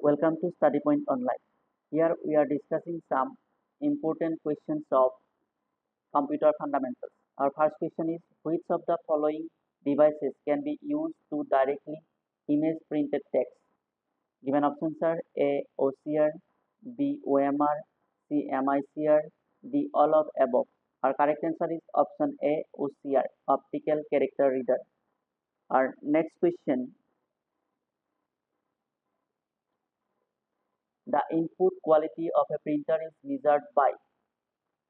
Welcome to Study Point Online. Here we are discussing some important questions of computer fundamentals. Our first question is, which of the following devices can be used to directly image printed text? Given options are A. OCR, B. OMR, C. MICR, D. All of above. Our correct answer is option A. OCR, Optical Character Reader. Our next question, the input quality of a printer is measured by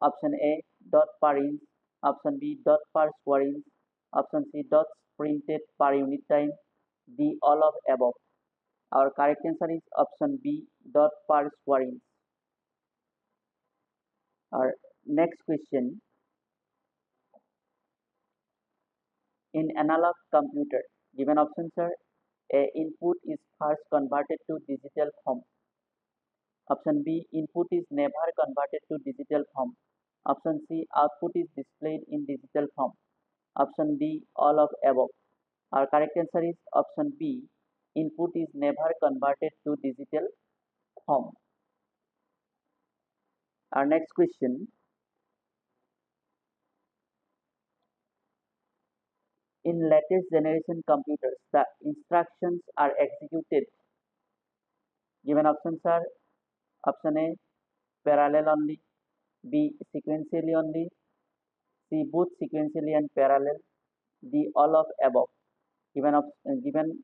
option A dot per inch, option B dot per square inch, option C dots printed per unit time, D all of above. Our correct answer is option B dot per square inch. Our next question, in analog computer, given options are A input is first converted to digital form. Option B input is never converted to digital form. Option C output is displayed in digital form. Option D all of above. Our correct answer is option B input is never converted to digital form. Our next question, in latest generation computers the instructions are executed. Given options are option A parallel only, B sequentially only, C both sequentially and parallel, D all of above. Given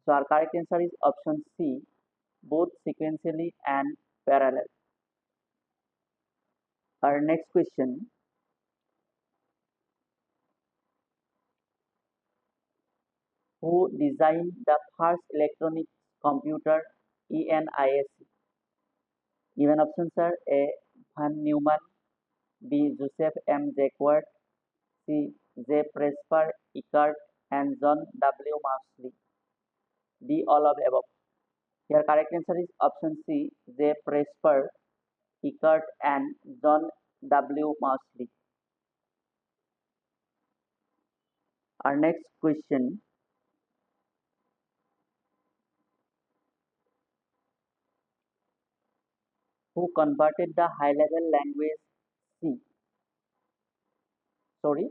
so our correct answer is option C both sequentially and parallel. Our next question, who designed the first electronic computer ENIAC? Given options are A. Von Neumann, B. Joseph M. Jacquard, C. J. Presper Eckert, and John W. Moseley, D. all of above. Here correct answer is option C. J. Presper Eckert and John W. Moseley. Our next question, who converted the high level language C? Sorry,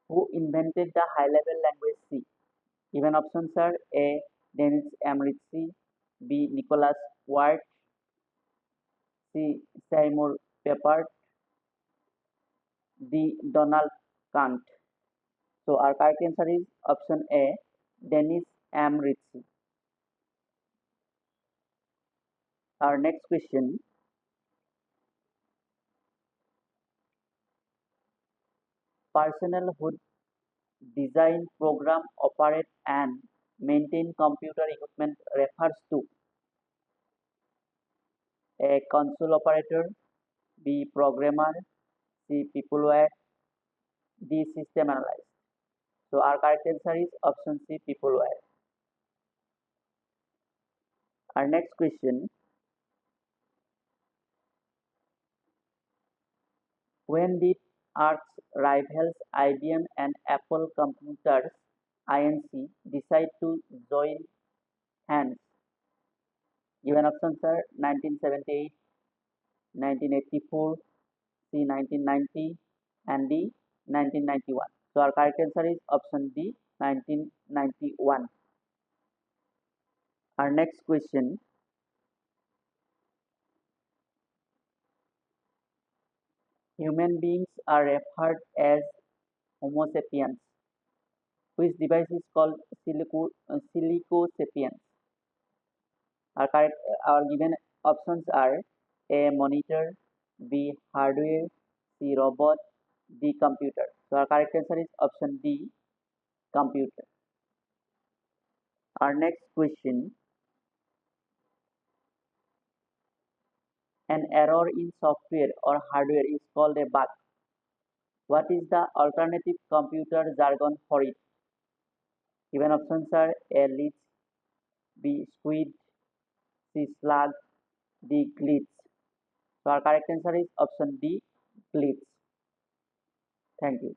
who invented the high level language C? Given options are A. Dennis M. Ritchie, B. Nicholas Ward, C. Seymour Papert, D. Donald Kant. So our correct answer is option A. Dennis M. Ritchie. Our next question, personnel who design, program, operate and maintain computer equipment refers to A. console operator, B. programmer, C. peopleware, D. system analyst. So our correct answer is option C. peopleware. Our next question, when did ARC's rivals IBM and Apple Computers Inc. decide to join hands? Given options are 1978, 1984, C 1990 and D 1991. So our correct answer is option D 1991. Our next question, human beings are referred as Homo sapiens. Which device is called Silico sapiens? Our given options are A. monitor, B. hardware, C. robot, D. computer. So our correct answer is option D. computer. Our next question, an error in software or hardware is called a bug. What is the alternative computer jargon for it? Given options are A. glitch, B. squid, C. slug, D. glitch. So our correct answer is option D. glitch. Thank you.